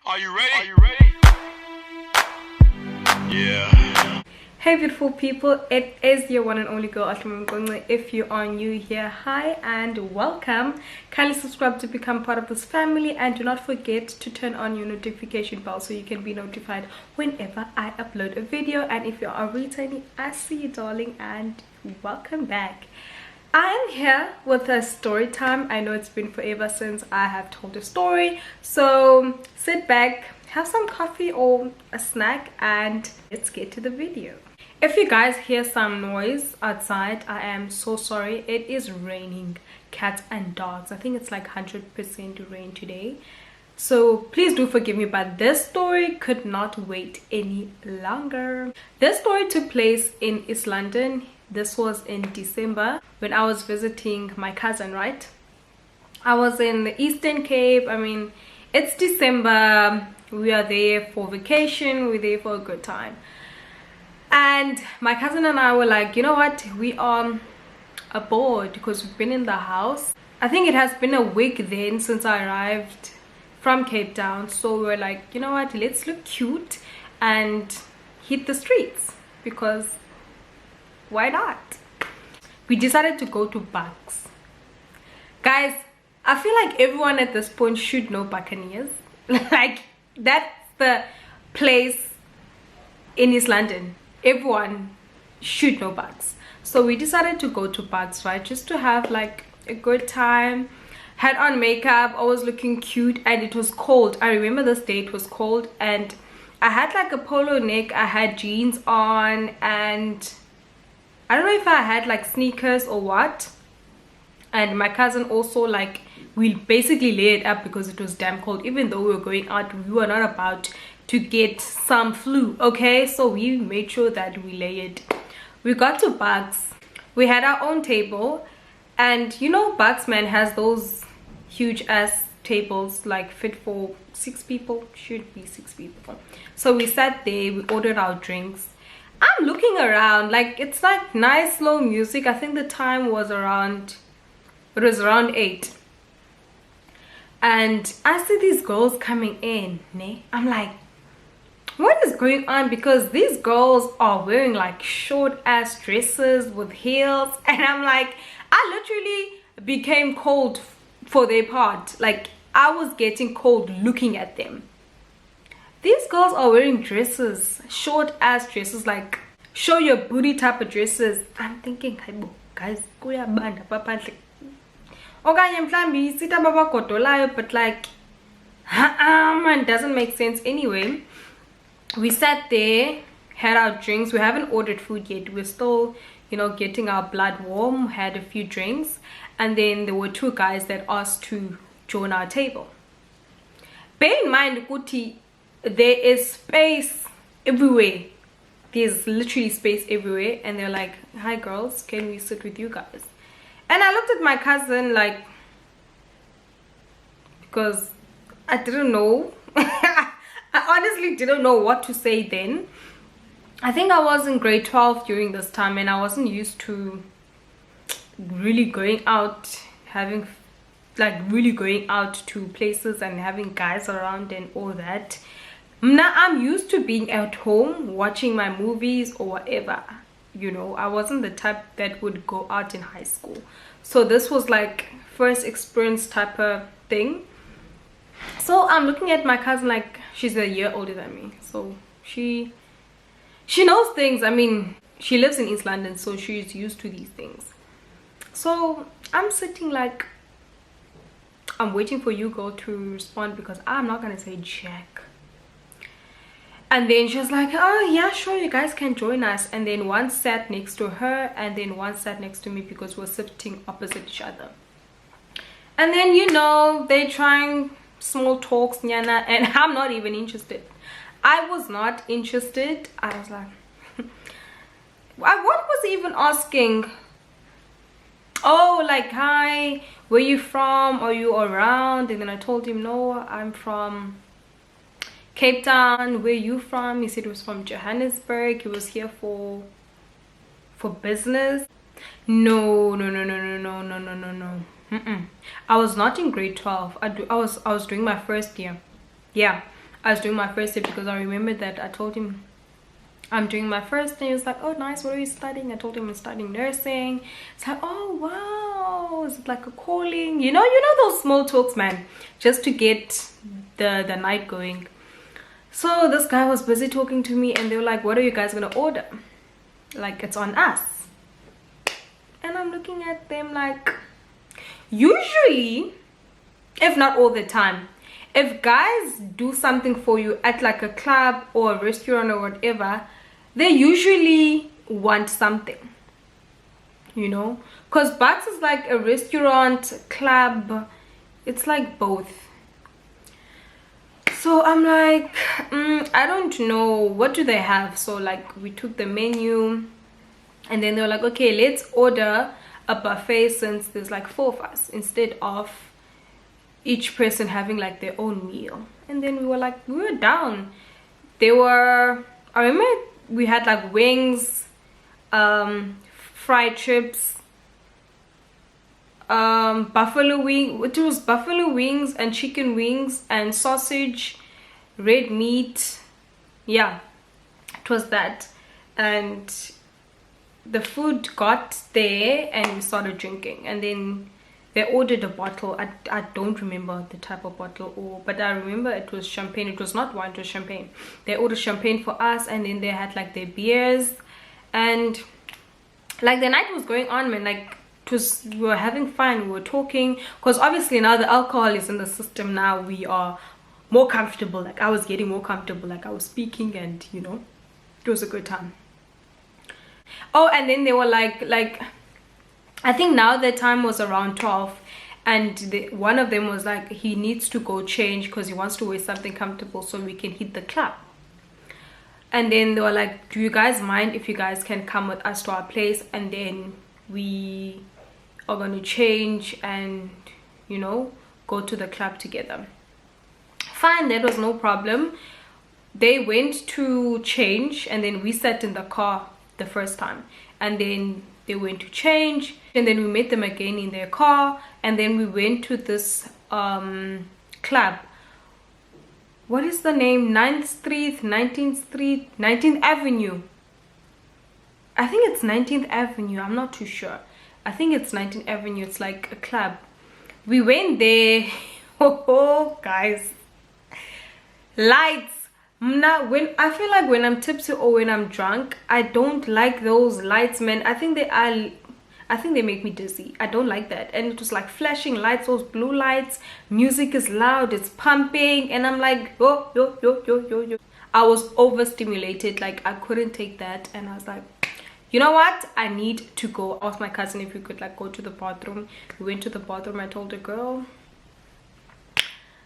Are you ready? Are you ready? Yeah. Hey beautiful people, it is your one and only girl Ashima. If you are new here, hi and welcome. Kindly subscribe to become part of this family and do not forget to turn on your notification bell so you can be notified whenever I upload a video. And if you are returning, I see you darling and welcome back. I am here with a story time. I know it's been forever since I have told a story, so sit back, have some coffee or a snack, and let's get to the video. If you guys hear some noise outside, I am so sorry. It is raining cats and dogs. I think it's like 100% rain today, so please do forgive me, but this story could not wait any longer. This story took place in East London. This was in December when I was visiting my cousin, right? I was in the Eastern Cape. I mean, it's December. We are there for vacation. We're there for a good time. And my cousin and I were like, you know what? We are bored because we've been in the house. I think it has been a week then since I arrived from Cape Town. So we were like, you know what? Let's look cute and hit the streets because why not? We decided to go to Bucks. Guys, I feel like everyone at this point should know Buccaneers. Like, that's the place in East London. Everyone should know Bucks. So we decided to go to Bucks, right? Just to have like a good time. Had on makeup. I was looking cute and it was cold. I remember this day it was cold and I had like a polo neck. I had jeans on and I don't know if I had like sneakers or what. And my cousin also, like, we basically layered up because it was damn cold. Even though we were going out, we were not about to get some flu, okay? So we made sure that we layered. We got to Bucks. We had our own table. And you know, Bucks, man, has those huge ass tables like fit for 6 people. Should be 6 people. So we sat there, we ordered our drinks. I'm looking around, like, it's like nice slow music. I think the time was around, it was around 8. And I see these girls coming in, ne? I'm like, what is going on? Because these girls are wearing like short ass dresses with heels. And I'm like, I literally became cold for their part. Like, I was getting cold looking at them. These girls are wearing dresses, short ass dresses, like show your booty type of dresses. I'm thinking, guys, kuyabanda papandle. Okanye mhlambi sita baba kodolayo, but like, man, doesn't make sense. Anyway, we sat there, had our drinks. We haven't ordered food yet. We're still, you know, getting our blood warm. Had a few drinks, and then there were 2 guys that asked to join our table. Bear in mind, Kuti, there is space everywhere. There's literally space everywhere, and they're like, hi girls, can we sit with you guys? And I looked at my cousin like, because I didn't know. I honestly didn't know what to say then. I think I was in grade 12 during this time, and I wasn't used to really going out, having like really going out to places and having guys around and all that. Now I'm used to being at home watching my movies or whatever, you know. I wasn't the type that would go out in high school, so this was like first experience type of thing. So I'm looking at my cousin like she's a year older than me, so she knows things. I mean, she lives in East London, so she's used to these things. So I'm sitting like, I'm waiting for you girl to respond because I'm not gonna say jack. And then she was like, oh yeah, sure, you guys can join us. And then one sat next to her and then one sat next to me because we're sitting opposite each other. And then, you know, they're trying small talks, nyana, and I'm not even interested. I was not interested. I was like, what was he even asking? Oh, like, hi, where you from? Are you around? And then I told him, no, I'm from Cape Town. Where you from? He said he was from Johannesburg. He was here for business. No. I was not in grade 12. I was doing my first year. Yeah, I was doing my first year, because I remembered that I told him I'm doing my first, and he was like, oh nice, what are you studying? I told him I'm studying nursing. It's like, oh wow, is it like a calling? You know those small talks, man, just to get the night going. So this guy was busy talking to me, and they were like, what are you guys gonna order? Like, it's on us. And I'm looking at them like, usually, if not all the time, if guys do something for you at like a club or a restaurant or whatever, they usually want something, you know, because Bucks is like a restaurant, club, it's like both. So I'm like, I don't know, what do they have? So like, we took the menu, and then they were like, okay, let's order a buffet, since there's like 4 of us, instead of each person having like their own meal. And then we were down. They were, I remember we had like wings, fried chips, buffalo wing, it was buffalo wings and chicken wings and sausage, red meat. Yeah, it was that. And the food got there, and we started drinking, and then they ordered a bottle. I don't remember the type of bottle, but I remember it was champagne. It was not wine, it was champagne. They ordered champagne for us, and then they had like their beers, and like the night was going on, man. Like, we were having fun, we were talking, because obviously now the alcohol is in the system. Now we are more comfortable. Like, I was getting more comfortable, like I was speaking, and you know, it was a good time. Oh, and then they were like I think now the time was around 12, and one of them was like, he needs to go change because he wants to wear something comfortable so we can hit the club. And then they were like, do you guys mind if you guys can come with us to our place, and then we are going to change and, you know, go to the club together. Fine, that was no problem. They went to change, and then we sat in the car the first time, and then they went to change, and then we met them again in their car, and then we went to this club. What is the name? 9th Street, 19th Street, 19th Avenue. I think it's 19th Avenue, I'm not too sure. I think it's 19th Avenue. It's like a club. We went there. Oh guys, lights. When I feel like when I'm tipsy or when I'm drunk, I don't like those lights, man. I think they make me dizzy. I don't like that. And it was like flashing lights, those blue lights. Music is loud, it's pumping, and I'm like, oh, yo. I was overstimulated. Like, I couldn't take that, and I was like, you know what, I need to go. I asked my cousin if we could like go to the bathroom. We went to the bathroom. I told the girl,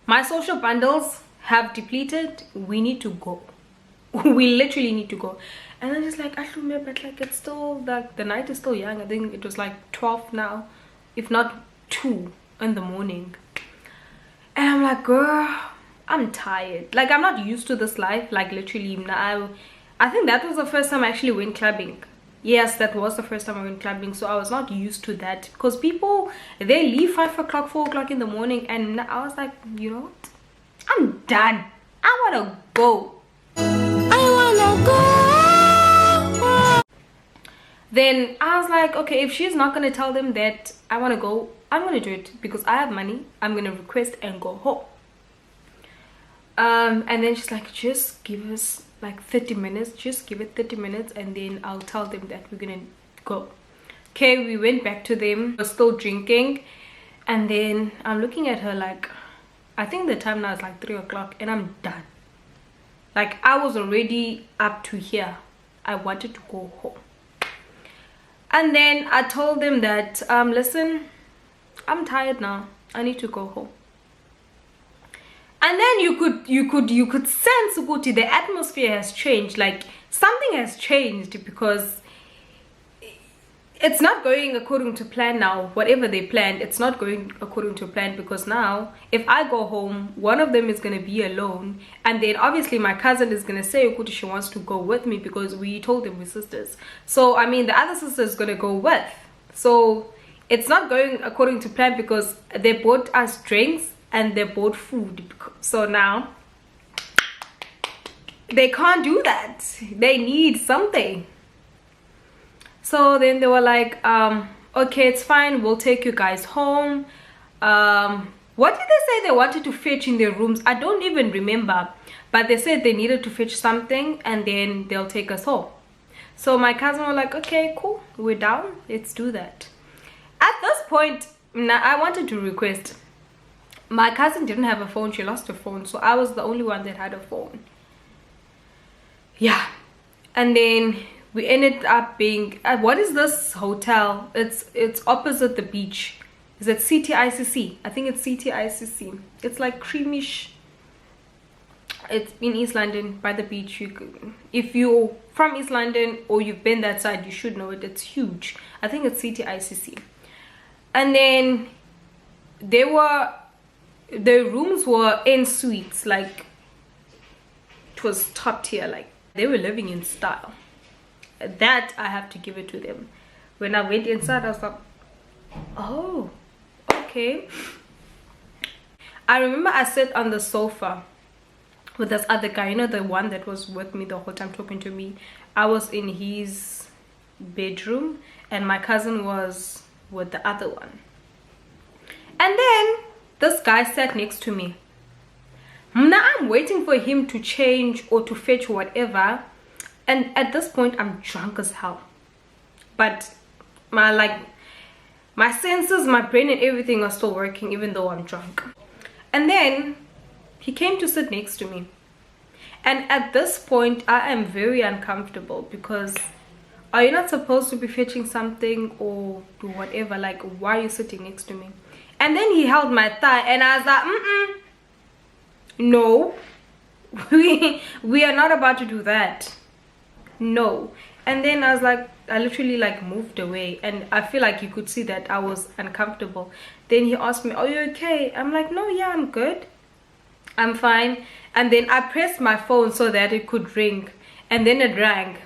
my social bundles have depleted, we need to go. We literally need to go. And I'm just like, I don't remember, but like, it's still like, the night is still young. I think it was like 12 now, if not 2 in the morning. And I'm like, girl, I'm tired. Like, I'm not used to this life. Like, literally now, I think that was the first time I actually went clubbing. Yes, that was the first time I went clubbing. So I was not used to that, because people, they leave 5 o'clock, 4 o'clock in the morning, and I was like, you know what, I'm done. I wanna go. Then I was like, okay, if she's not gonna tell them that I want to go, I'm gonna do it, because I have money. I'm gonna request and go home. And then she's like, just give us like 30 minutes, just give it 30 minutes, and then I'll tell them that we're gonna go. Okay, we went back to them. We're still drinking, and then I'm looking at her like, I think the time now is like 3 o'clock, and I'm done. Like, I was already up to here. I wanted to go home. And then I told them that, listen, I'm tired now. I need to go home. And then you could sense, Guti, the atmosphere has changed. Like, something has changed, because it's not going according to plan now. Whatever they planned, it's not going according to plan, because now if I go home, one of them is going to be alone, and then obviously my cousin is going to say, Okuti, she wants to go with me, because we told them we're sisters. So I mean, the other sister is going to go with. So it's not going according to plan, because they bought us drinks and they bought food. So now they can't do that. They need something. So then they were like, okay, it's fine, we'll take you guys home. What did they say they wanted to fetch in their rooms? I don't even remember, but they said they needed to fetch something and then they'll take us home. So my cousin was like, okay, cool, we're down, let's do that. At this point, now I wanted to request. My cousin didn't have a phone, she lost her phone, so I was the only one that had a phone. Yeah. And then we ended up being at, what is this hotel? It's opposite the beach. Is it CTICC? I think it's CTICC. It's like creamish. It's in East London by the beach. If you're from East London or you've been that side, you should know it. It's huge. I think it's CTICC. And then the rooms were in suites, like it was top tier, like they were living in style. That I have to give it to them. When I went inside, I was like, oh, okay. I remember I sat on the sofa with this other guy, you know, the one that was with me the whole time talking to me. I was in his bedroom and my cousin was with the other one. And then this guy sat next to me. Now I'm waiting for him to change or to fetch whatever, and at this point I'm drunk as hell, but my senses, my brain and everything are still working even though I'm drunk. And then he came to sit next to me, and at this point I am very uncomfortable because are you not supposed to be fetching something or do whatever? Like, why are you sitting next to me? And then he held my thigh and I was like, no, we are not about to do that, no. And then I was like, I literally like moved away, and I feel like you could see that I was uncomfortable. Then he asked me, are you okay? I'm like, no, yeah, I'm good, I'm fine. And then I pressed my phone so that it could ring, and then it rang.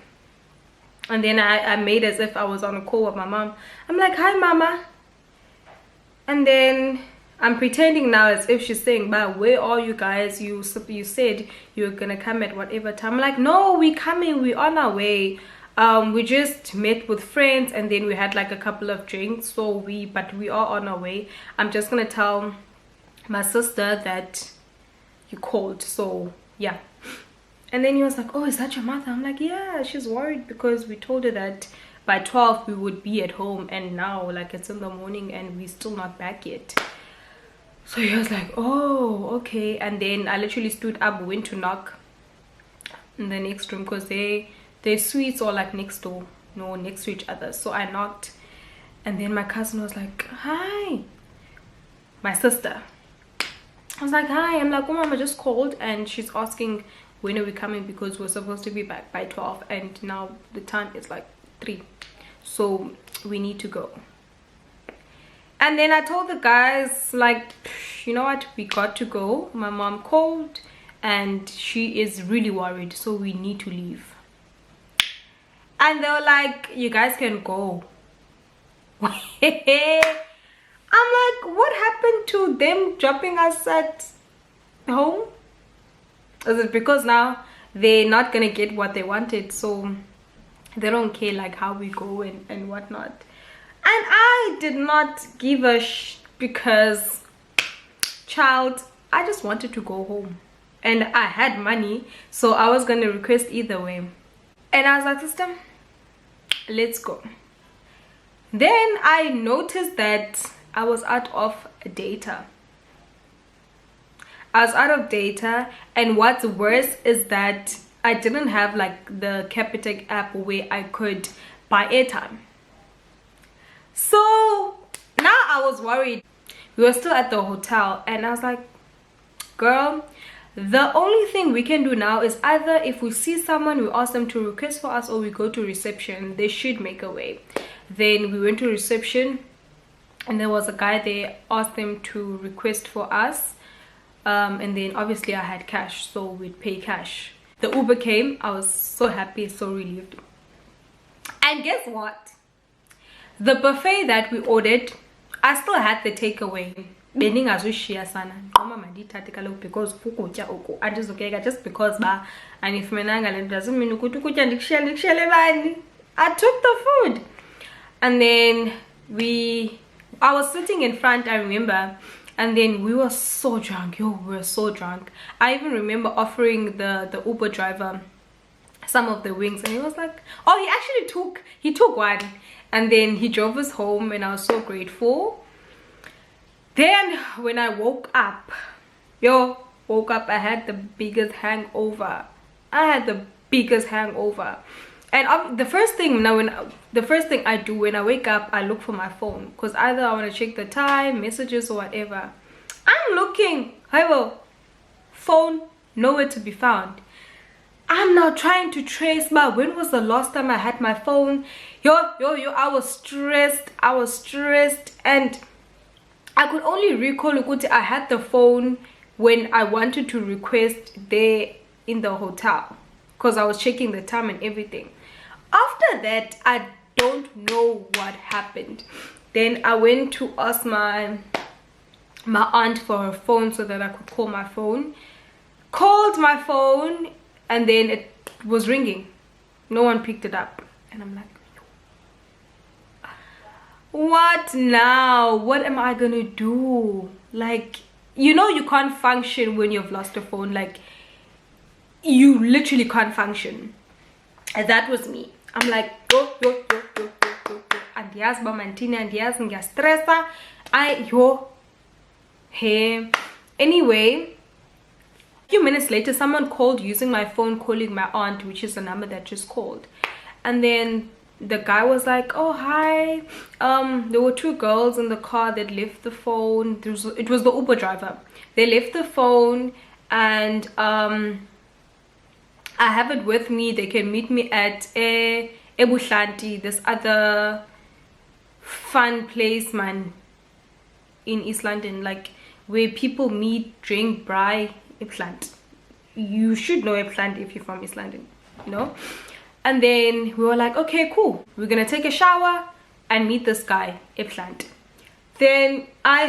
And then I made as if I was on a call with my mom. I'm like, hi mama. And then I'm pretending now as if she's saying, but where are you guys? You said you were gonna come at whatever time. I'm like, no, we coming, we on our way. We just met with friends and then we had like a couple of drinks, but we are on our way. I'm just gonna tell my sister that you called, so yeah. And then he was like, oh, is that your mother? I'm like, yeah, she's worried because we told her that by 12 we would be at home, and now like it's in the morning and we're still not back yet. So he was like, oh, okay. And then I literally stood up, went to knock in the next room because their suites are like next door, no, next to each other. So I knocked, and then my cousin was like, hi. My sister. I was like, hi. I'm like, oh, mama just called and she's asking when are we coming, because we're supposed to be back by 12 and now the time is like 3, so we need to go. And then I told the guys, like, you know what, we got to go. My mom called and she is really worried, so we need to leave. And they were like, you guys can go. I'm like, what happened to them dropping us at home? Is it because now they're not gonna get what they wanted, so they don't care like how we go and whatnot? And I did not give a because, child, I just wanted to go home and I had money, so I was gonna request either way. And I was like, sister, let's go. Then I noticed that I was out of data. I was out of data, and what's worse is that I didn't have like the Capitec app where I could buy airtime. So now I was worried. We were still at the hotel and I was like, girl, the only thing we can do now is either if we see someone, we ask them to request for us, or we go to reception. They should make a way. Then we went to reception and there was a guy there, asked them to request for us. And then obviously I had cash, so we'd pay cash. The Uber came. I was so happy, so relieved. And guess what? The buffet that we ordered, I still had the takeaway. bendingazuyishiya sana nqoma mandiyithathe kaloku because ukutya oku andizokuyeka just because ba anifumenanga le nto doesn't mean ukuthi ukutya ndikushiyele bani. I took the food and then I was sitting in front, I remember, and then we were so drunk. We were so drunk. I even remember offering the Uber driver some of the wings, and he was like, oh, he actually took one, and then he drove us home, and I was so grateful. Then when I woke up, I had the biggest hangover. And the first thing I do when I wake up, I look for my phone, because either I want to check the time, messages, or whatever. I'm looking, phone nowhere to be found. I'm now trying to trace when was the last time I had my phone. I was stressed, and I could only recall I had the phone when I wanted to request there in the hotel, because I was checking the time and everything. After that, I don't know what happened. Then I went to ask my aunt for her phone so that I could call my phone. Called my phone, and then it was ringing. No one picked it up, and I'm like, what now? What am I gonna do? Like, you can't function when you've lost a phone. Like, you literally can't function. And that was me. I'm like, go. Andiyazi uba mandithini, andiyazi, ngiyastressa. Hey. Anyway, a few minutes later, someone called using my phone, calling my aunt, which is the number that just called. And then the guy was like, oh, hi. There were two girls in the car that left the phone. It was the Uber driver. They left the phone, and I have it with me. They can meet me at Ebuhlanti, this other fun place, man, in East London, like where people meet, drink, braai. Ebuhlanti. You should know Ebuhlanti if you're from East London, And then we were like, okay, cool. We're gonna take a shower and meet this guy, Ebuhlanti. Then I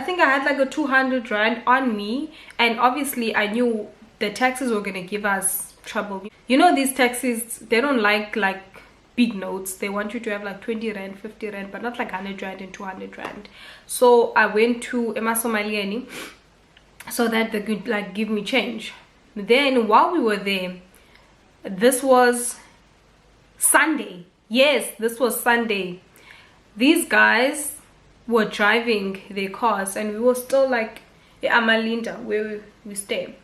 think I had like a 200 rand on me, and obviously I knew the taxis were gonna give us trouble. These taxis, they don't like big notes. They want you to have like 20 rand, 50 rand, but not like 100 rand and 200 rand. So I went to Emasomalieni so that they could like give me change. Then while we were there, this was Sunday. Yes, this was Sunday. These guys were driving their cars, and we were still like Amalinda, where we stay,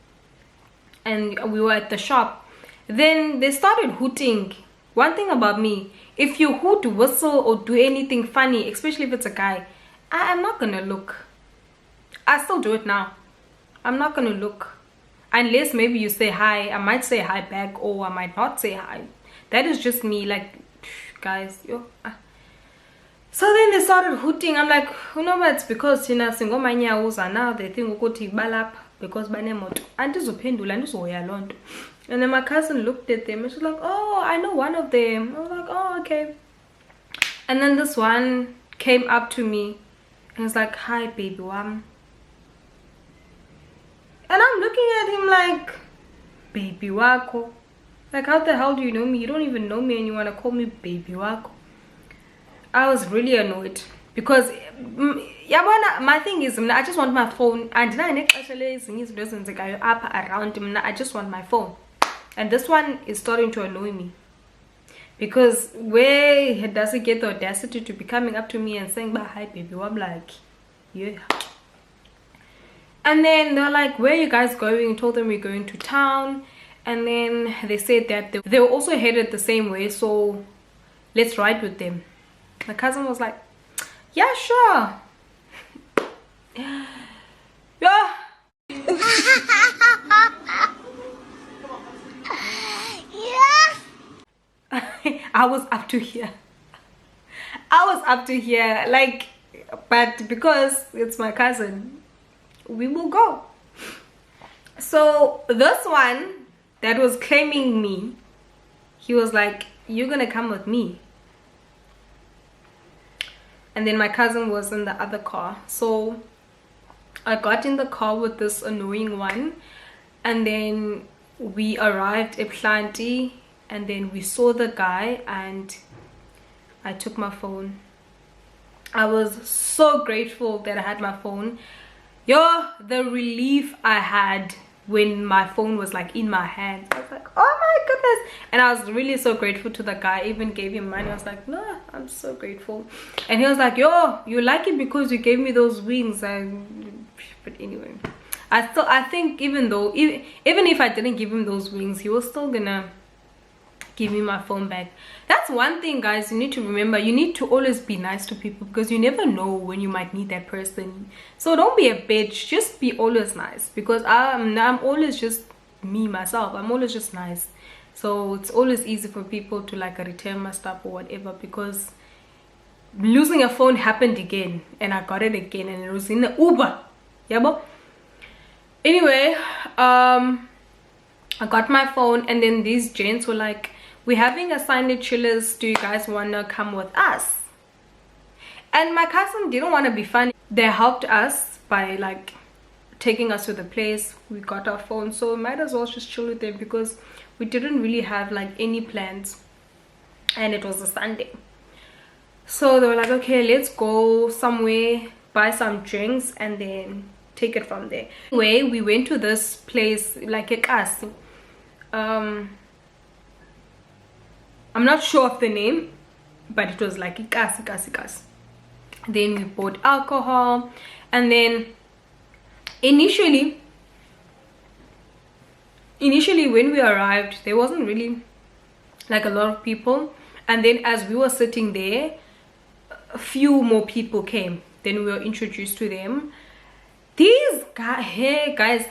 and we were at the shop. Then they started hooting. One thing about me, if you hoot, whistle, or do anything funny, especially if it's a guy, I'm not gonna look. I still do it now. I'm not gonna look, unless maybe you say hi. I might say hi back, or I might not say hi. That is just me. Like, guys, So then they started hooting. I'm like, it's because now they think ukuthi balapha because banemoto. Andizophendula, andizohoya loo nto. And then my cousin looked at them and she was like, oh, I know one of them. I was like, oh, okay. And then this one came up to me and was like, hi, baby wam. And I'm looking at him like, baby wako. Like, how the hell do you know me? You don't even know me and you want to call me baby wako. I was really annoyed because my thing is, I just want my phone, and I just want my phone. And this one is starting to annoy me, because where does it get the audacity to be coming up to me and saying, hi baby? I'm like, yeah. And then they're like, where are you guys going? I told them we're going to town. And then they said that they were also headed the same way, so let's ride with them. My cousin was like, yeah, sure. Yeah. I was up to here. Like, but because it's my cousin, we will go. So this one that was claiming me, he was like, you're gonna come with me. And then my cousin was in the other car. So I got in the car with this annoying one, and then we arrived at Planty, and then we saw the guy, and I took my phone. I was so grateful that I had my phone. Yo, the relief I had when my phone was like in my hand. I was like, oh my goodness. And I was really so grateful to the guy. I even gave him money. I was like, no, I'm so grateful. And he was like, yo, you like it because you gave me those wings. But anyway, I think even if I didn't give him those wings, he was still gonna give me my phone back. That's one thing, guys, you need to remember. You need to always be nice to people, because you never know when you might need that person. So don't be a bitch, just be always nice, because I'm always just me myself. I'm always just nice. So it's always easy for people to like return my stuff or whatever, because losing a phone happened again, and I got it again, and it was in the Uber. Yeah, but anyway, I got my phone, and then these gents were like, we're having a Sunday chillers, do you guys want to come with us? And my cousin didn't want to be funny. They helped us by like taking us to the place. We got our phone, so we might as well just chill with them, because we didn't really have like any plans, and it was a Sunday. So they were like, okay, let's go somewhere, buy some drinks, and then take it from there. Anyway, we went to this place, like a kasi. I'm not sure of the name, but it was like a kasi. Then we bought alcohol, and then initially when we arrived, there wasn't really like a lot of people, and then as we were sitting there, a few more people came. Then we were introduced to them. These guys, hey guys,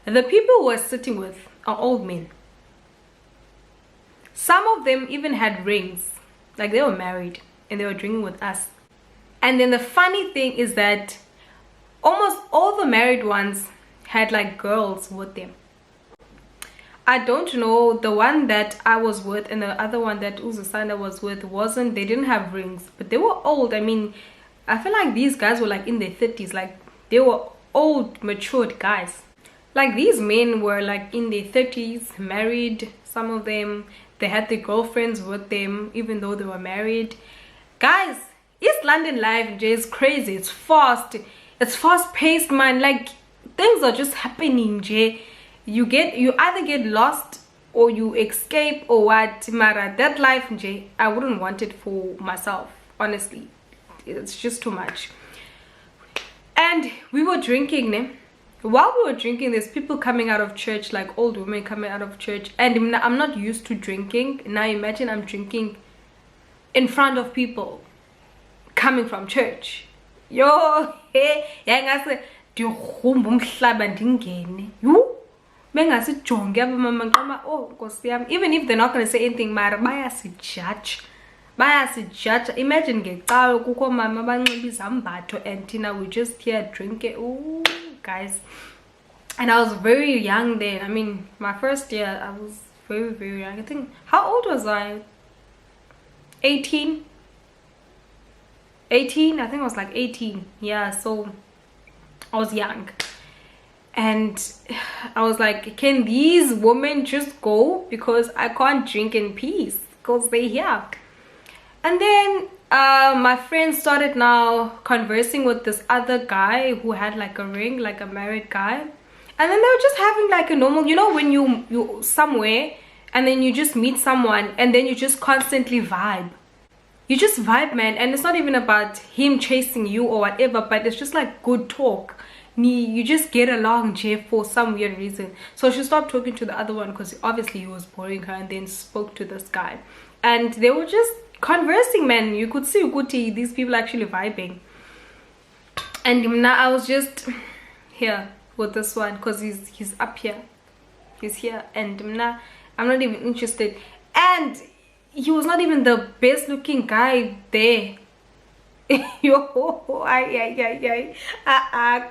the people we were sitting with are old men. Some of them even had rings, like they were married, and they were drinking with us. And then the funny thing is that almost all the married ones had like girls with them. I don't know, the one that I was with and the other one that Uzasana was with they didn't have rings, but they were old. I mean, I feel like these guys were like in their 30s, like they were old, matured guys. Like these men were like in their 30s, married, some of them. They had their girlfriends with them, even though they were married. Guys, East London life is crazy. It's fast. It's fast paced, man. Like things are just happening, Jay. You either get lost or you escape or what. Mara, that life, Jay, I wouldn't want it for myself, honestly. It's just too much. And we were drinking, ne? While we were drinking, there's people coming out of church, like old women coming out of church, and I'm not used to drinking. Now imagine I'm drinking in front of people coming from church. Yo, hey, even if they're not going to say anything, judge. Imagine and Tina, we just here drinking. Ooh, guys. And I was very young then. I mean, my first year, I was very, very young. I think, how old was I? 18? I think I was like 18. Yeah, so I was young. And I was like, can these women just go? Because I can't drink in peace, because they're here. And then my friend started now conversing with this other guy who had like a ring, like a married guy. And then they were just having like a normal, you know, when you somewhere and then you just meet someone and then you just constantly vibe. You just vibe, man. And it's not even about him chasing you or whatever, but it's just like good talk. You just get along, Jay, for some weird reason. So she stopped talking to the other one because obviously he was boring her, and then spoke to this guy. And they were just conversing, man. You could see Uguti, these people actually vibing. And now I was just here with this one because he's up here. He's here. And now I'm not even interested. And he was not even the best looking guy there. Yo,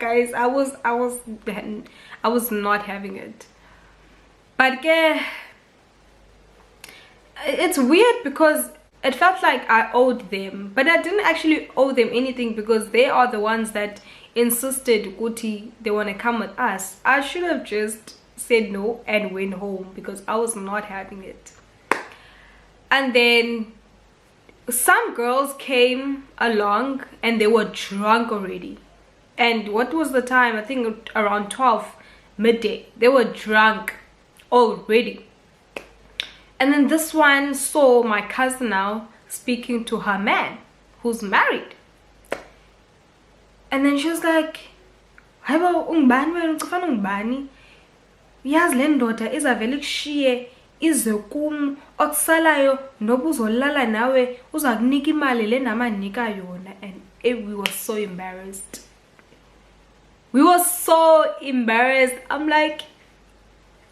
guys, I was not having it. But yeah, it's weird because it felt like I owed them, but I didn't actually owe them anything, because they are the ones that insisted Guti they want to come with us, I should have just said no and went home because I was not having it. And then some girls came along and they were drunk already. And what was the time? I think around 12 midday. They were drunk already. And then this one saw my cousin now speaking to her man who's married. And then she was like, hayibo ungubani wena ucifana ungubani? Yazi le ndoda izavele kushiye ize kum okusalayo noba uzolala nawe uza kunika imali le namanika yona. And we were so embarrassed. We were so embarrassed. I'm like,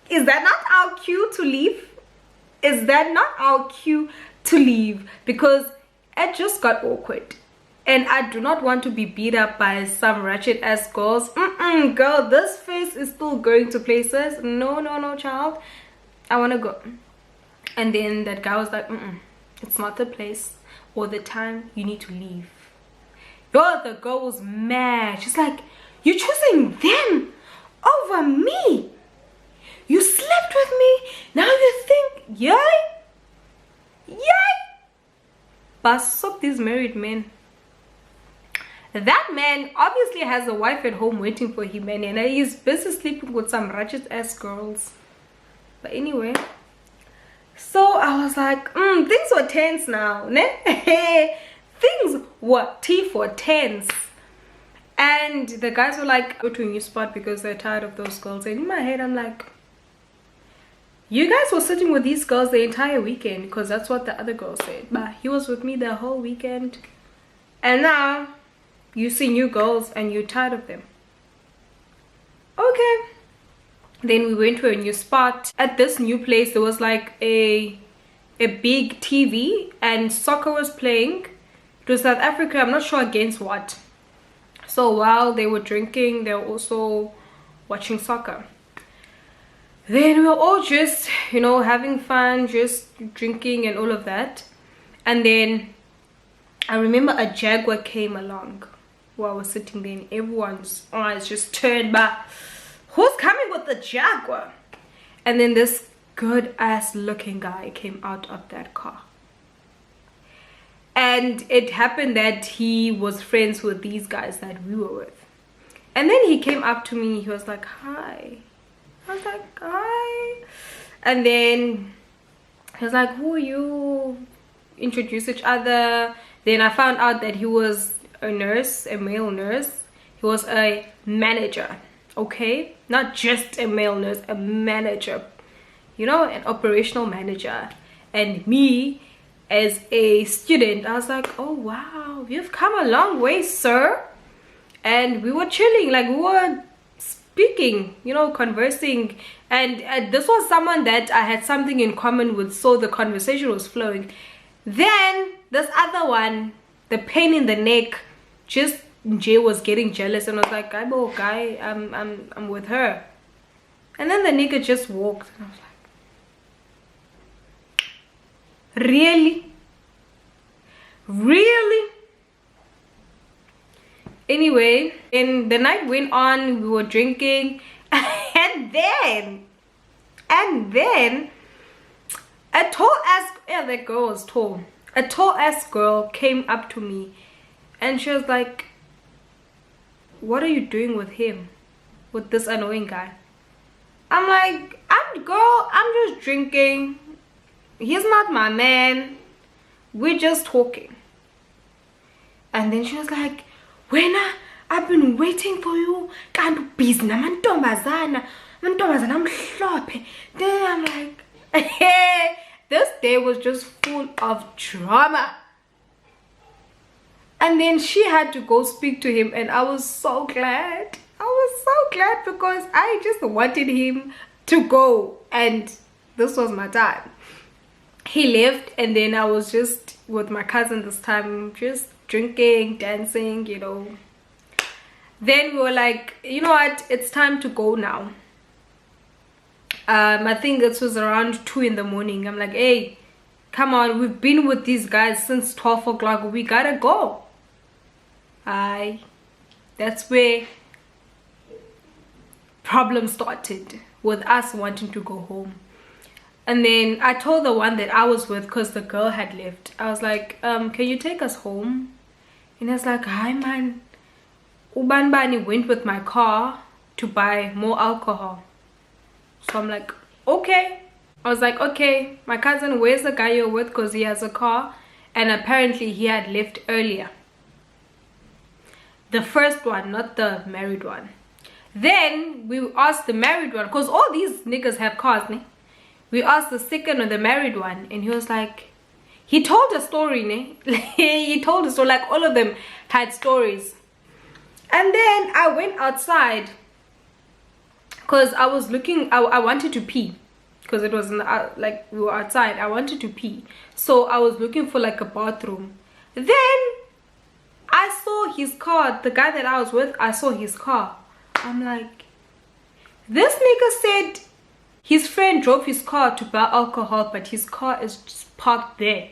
is that not our cue to leave? Is that not our cue to leave? Because it just got awkward. And I do not want to be beat up by some ratchet ass girls. Girl, this face is still going to places. No, child. I want to go. And then that guy was like, it's not the place or the time. You need to leave. Yo, the girl was mad. She's like, you're choosing them over me. You slept with me. Now you think, yay. But stop these married men. That man obviously has a wife at home waiting for him, and he's busy sleeping with some ratchet ass girls. But anyway, so I was like, things were tense now, ne? Things were tea for tense. And the guys were like, go to a new spot because they're tired of those girls. And in my head, I'm like, you guys were sitting with these girls the entire weekend, because that's what the other girl said. But he was with me the whole weekend. And now you see new girls and you're tired of them. Okay. Then we went to a new spot. At this new place, there was like a big TV and soccer was playing. It was South Africa, I'm not sure against what. So while they were drinking, they were also watching soccer. Then we were all just, having fun, just drinking and all of that. And then I remember a Jaguar came along while I was sitting there, and everyone's eyes just turned back. Who's coming with the Jaguar? And then this good ass looking guy came out of that car. And it happened that he was friends with these guys that we were with. And then he came up to me. He was like, hi. I was like, hi. And then he was like, who are you? Introduce each other. Then I found out that he was a nurse, a male nurse. He was a manager. Okay? Not just a male nurse, a manager. An operational manager. And me, as a student, I was like, oh wow, you've come a long way, sir. And we were chilling, like we were speaking, conversing. And this was someone that I had something in common with, so the conversation was flowing. Then this other one, the pain in the neck, just Jay was getting jealous and was like, guy, I'm with her. And then the nigga just walked. And I was like, really? Anyway, and the night went on, we were drinking, and then a tall ass, that girl was tall. A tall ass girl came up to me and she was like, what are you doing with him? With this annoying guy? I'm like, I'm just drinking. He's not my man. We're just talking. And then she was like, Wena, I've been waiting for you. Can't busy namantombazana. Mantombazana amhlophe. Then I'm like, hey, this day was just full of drama. And then she had to go speak to him, and I was so glad. I was so glad because I just wanted him to go, and this was my time. He left, and then I was just with my cousin this time, just drinking, dancing, Then we were like, you know what, it's time to go now. I think this was around 2 in the morning. I'm like, hey, come on, we've been with these guys since 12 o'clock. We gotta go. That's where problems started, with us wanting to go home. And then I told the one that I was with, because the girl had left, I was like, can you take us home? And I was like, hi man, Ubanbani went with my car to buy more alcohol. So I'm like, okay. I was like, okay, my cousin, where's the guy you're with? Because he has a car, and apparently he had left earlier. The first one, not the married one. Then we asked the married one, because all these niggas have cars, ne? We asked the second or the married one, and he was like, he told a story, ne? He told a story, like all of them had stories. And then I went outside, because I was looking, I wanted to pee, because it was like we were outside. I wanted to pee, so I was looking for like a bathroom. Then I saw his car, the guy that I was with, I saw his car. I'm like, this nigga said his friend drove his car to buy alcohol, but his car is just parked there.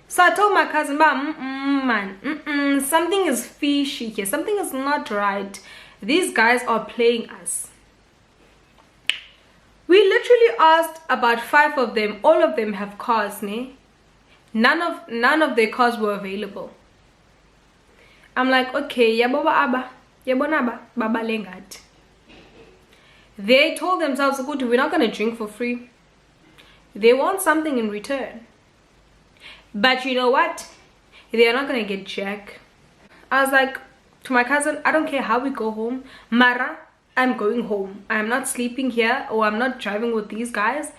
So I told my cousin, man, something is fishy here. Something is not right. These guys are playing us. We literally asked about 5 of them. All of them have cars, ne? None of their cars were available. I'm like, okay, yababa aba, yabonaba, baba lengat. They told themselves, we're not gonna drink for free. They want something in return. But you know what? They are not gonna get jack. I was like to my cousin, I don't care how we go home, Mara, I'm going home. I'm not sleeping here, or I'm not driving with these guys.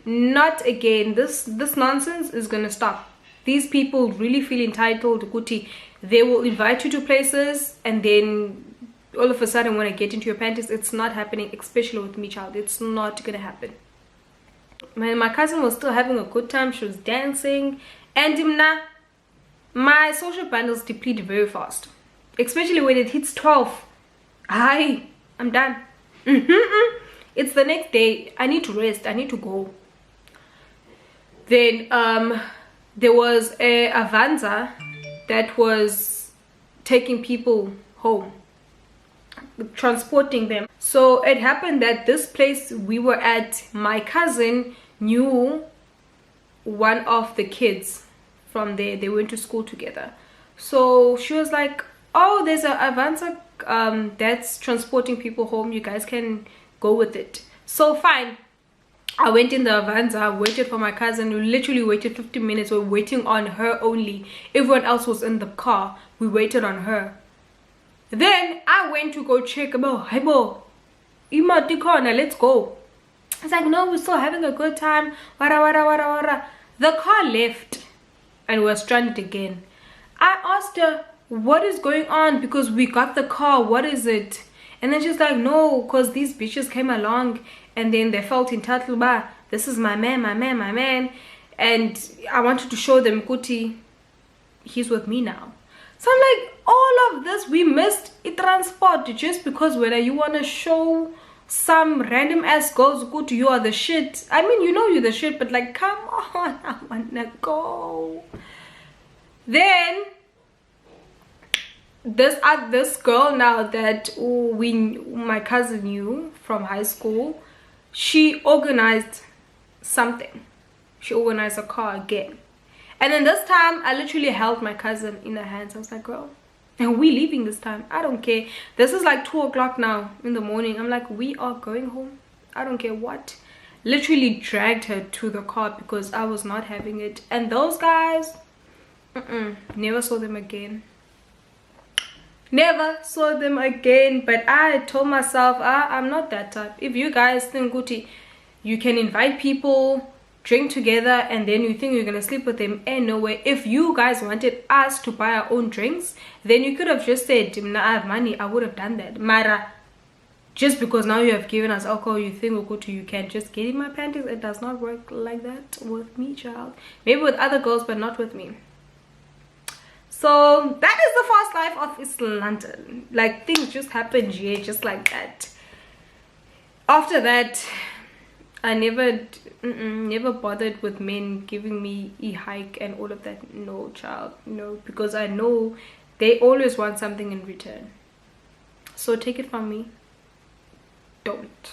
Not again. This nonsense is gonna stop. These people really feel entitled. Kuti, they will invite you to places, and then all of a sudden want to get into your panties. It's not happening, especially with me, child. It's not gonna happen. My cousin was still having a good time. She was dancing, and my social bundles deplete very fast, especially when it hits 12. I'm done. It's the next day. I need to rest. I need to go. Then there was a Avanza that was taking people home, transporting them. So it happened that this place we were at, my cousin knew one of the kids from there. They went to school together. So she was like, oh, there's a Avanza that's transporting people home. You guys can go with it. So fine. I went in the Avanza, waited for my cousin. We literally waited 15 minutes. We were waiting on her only. Everyone else was in the car. We waited on her. Then I went to go check about, hey bo, let's go. It's like, no, we're still having a good time. Wara. The car left and we were stranded again. I asked her, what is going on? Because we got the car, what is it? And then she's like, no, because these bitches came along and then they felt entitled. This is my man. And I wanted to show them, Kuti, he's with me now. So I'm like, all of this, we missed a transport just because whether you want to show some random ass girls, Kuti, you are the shit. I mean, you know you're the shit, but like, come on, I want to go. Then this girl now that my cousin knew from high school, she organized something. She organized a car again. And then this time I literally held my cousin in her hands. I was like, girl, and we leaving this time. I don't care. This is like 2 o'clock now in the morning. I'm like, we are going home. I don't care what. Literally dragged her to the car because I was not having it. And those guys, never saw them again. Never saw them again. But I told myself, I'm not that type. If you guys think, Guti, you can invite people, drink together, and then you think you're gonna sleep with them, and no way. If you guys wanted us to buy our own drinks, then you could have just said, I have money, I would have done that. Mara, just because now you have given us alcohol, you think, Guti, you can just get in my panties. It does not work like that with me, child. Maybe with other girls, but not with me. So that is the fast life of East London. Like, things just happened here, just like that. After that, I never bothered with men giving me a hike and all of that. No, child, no, because I know they always want something in return. So take it from me, don't.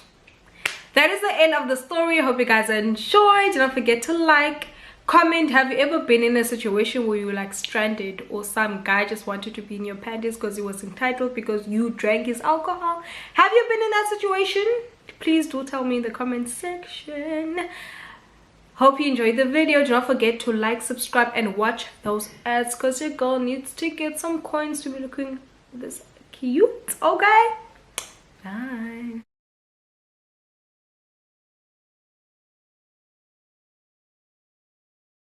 That is the end of the story. I hope you guys enjoyed. Do not forget to like, comment. Have you ever been in a situation where you were like stranded, or some guy just wanted to be in your panties because he was entitled because you drank his alcohol? Have you been in that situation? Please do tell me in the comment section. Hope you enjoyed the video. Do not forget to like, subscribe, and watch those ads because your girl needs to get some coins to be looking this cute. Okay, bye.